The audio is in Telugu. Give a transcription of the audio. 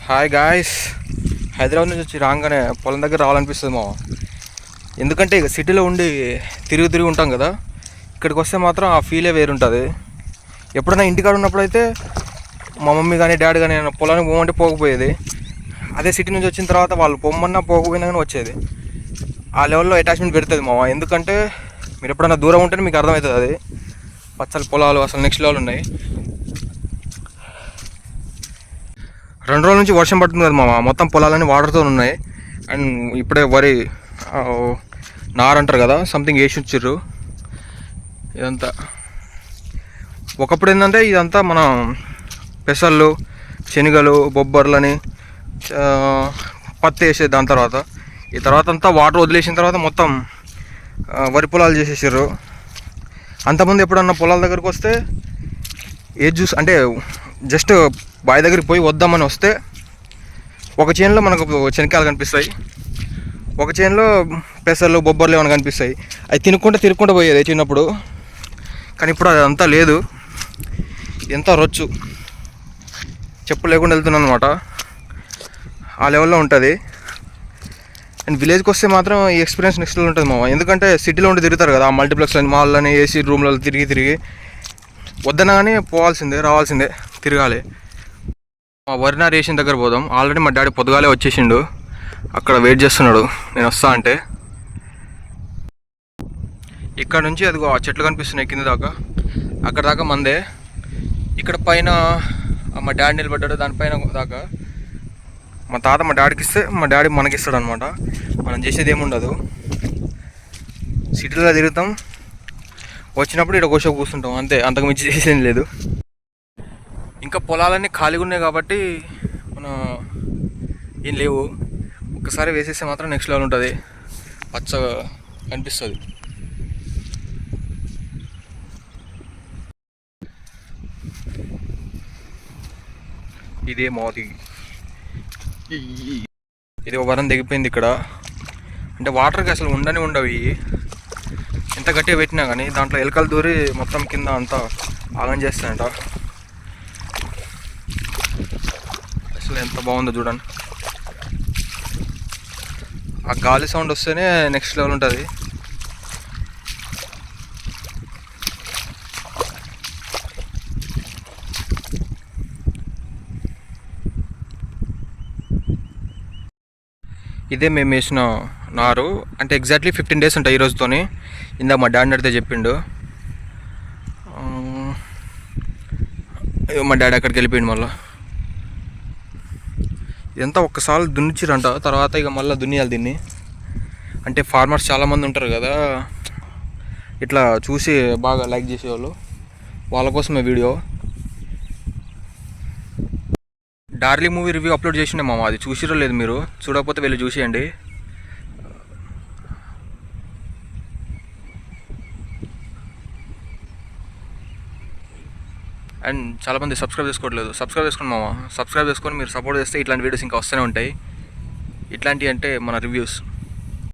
Hi guys. హైదరాబాద్ నుంచి వచ్చి రాగానే పొలం దగ్గర రావాలనిపిస్తుంది మా. ఎందుకంటే ఇక సిటీలో ఉండి తిరిగి ఉంటాం కదా, ఇక్కడికి వస్తే మాత్రం ఆ ఫీలే వేరుంటుంది. ఎప్పుడైనా ఇంటికాడ ఉన్నప్పుడు అయితే మా మమ్మీ కానీ డాడీ కానీ పొలానికి పోమంటే పోకపోయేది. అదే సిటీ నుంచి వచ్చిన తర్వాత వాళ్ళు పొమ్మన్నా పోకపోయినా కానీ వచ్చేది. ఆ లెవెల్లో అటాచ్మెంట్ పెడుతుంది మా. ఎందుకంటే మీరు ఎప్పుడైనా దూరం ఉంటేనే మీకు అర్థమవుతుంది. అది పచ్చని పొలాలు అసలు నెక్స్ట్ లెవెల్ ఉన్నాయి. 2 రోజుల నుంచి వర్షం పడుతుంది కదా మామ, మొత్తం పొలాలన్నీ వాటర్తో ఉన్నాయి. అండ్ ఇప్పుడే వరి నారంటారు కదా, సంథింగ్ వేసి వచ్చిర్రు. ఇదంతా ఒకప్పుడు ఏంటంటే ఇదంతా మన పెసళ్ళు, శనగలు, బొబ్బర్లని పత్తి వేసేది. దాని తర్వాత ఈ తర్వాత అంతా వాటర్ వదిలేసిన తర్వాత మొత్తం వరి పొలాలు చేసేసారు. అంతమంది ఎప్పుడన్నా పొలాల దగ్గరికి వస్తే ఏది చూసి అంటే జస్ట్ బావి దగ్గరికి పోయి వద్దామని వస్తే ఒక చేనులో మనకు శనక్కాయలు కనిపిస్తాయి, ఒక చేనులో పెసర్లు బొబ్బర్లు ఏమైనా కనిపిస్తాయి. అవి తిరుక్కుంటూ పోయేది చిన్నప్పుడు. కానీ ఇప్పుడు అదంతా లేదు. ఎంత రొచ్చు, చెప్పు లేకుండా వెళ్తున్నాను అనమాట. ఆ లెవెల్లో ఉంటుంది. అండ్ విలేజ్కి వస్తే మాత్రం ఈ ఎక్స్పీరియన్స్ నెక్స్ట్ లెవెల్ ఉంటుంది మామ. ఎందుకంటే సిటీలో ఉండి తిరుగుతారు కదా, మల్టీప్లెక్స్లని, మాల్లని, ఏసీ రూమ్లలో తిరిగి వద్దన్నా కానీ పోవాల్సిందే, రావాల్సిందే, తిరగాలి. మా వరినా రేషన్ దగ్గర పోదాం. ఆల్రెడీ మా డాడీ పొద్దుగాలే వచ్చేసిండు, అక్కడ వెయిట్ చేస్తున్నాడు నేను వస్తా అంటే. ఇక్కడ నుంచి అదిగో ఆ చెట్లు కనిపిస్తున్నాయి కింద దాకా, అక్కడ దాకా మందే. ఇక్కడ పైన మా డాడీ నిలబడ్డాడు, దానిపైన దాకా మా తాత మా డాడీకి ఇస్తే మా డాడీ మనకి ఇస్తాడు అనమాట. మనం చేసేది ఏముండదు. సిటీలో తిరుగుతాం, వచ్చినప్పుడు ఇక్కడ కోసేపు కూర్చుంటాం అంతే, అంతకు మించి చేసేది లేదు. ఇంకా పొలాలన్నీ ఖాళీగా ఉన్నాయి కాబట్టి మన ఏం లేవు. ఒక్కసారి వేసేస్తే మాత్రం నెక్స్ట్ లెవెల్ ఉంటుంది, పచ్చగా కనిపిస్తుంది. ఇదే మోది, ఇది ఒక వరం తెగిపోయింది ఇక్కడ. అంటే వాటర్కి అసలు ఉండవు. ఎంత గట్టిగా పెట్టినా కానీ దాంట్లో ఎలకలు దూరి మొత్తం కింద అంతా ఆగం చేస్తాయంట. అసలు ఎంత బాగుందో చూడండి. ఆ గాలి సౌండ్ వస్తేనే నెక్స్ట్ లెవెల్ ఉంటుంది. ఇదే మేము వేసిన నారు. అంటే ఎగ్జాక్ట్లీ 15 days ఉంటాయి ఈ రోజుతోని. ఇందాక మా డాడీ అడిగితే చెప్పిండు. మా డాడీ అక్కడికి వెళ్ళిపోయిండు. మళ్ళీ ఇదంతా ఒక్కసారి దున్నిచ్చిరంట, తర్వాత ఇక మళ్ళీ దున్నియాలి దీన్ని. అంటే ఫార్మర్స్ చాలామంది ఉంటారు కదా, ఇట్లా చూసి బాగా లైక్ చేసేవాళ్ళు, వాళ్ళ కోసమే video. Darling movie review upload చేసిండే మామ, అది చూసిరో లేదు మీరు, చూడకపోతే వెళ్ళి చూసేయండి. అండ్ చాలామంది సబ్స్క్రైబ్ చేసుకోవట్లేదు, సబ్స్క్రైబ్ చేసుకోండి మామ. సబ్స్క్రైబ్ చేసుకొని మీరు సపోర్ట్ చేస్తే ఇట్లాంటి వీడియోస్ ఇంకా వస్తూనే ఉంటాయి. ఇట్లాంటివి అంటే మన రివ్యూస్.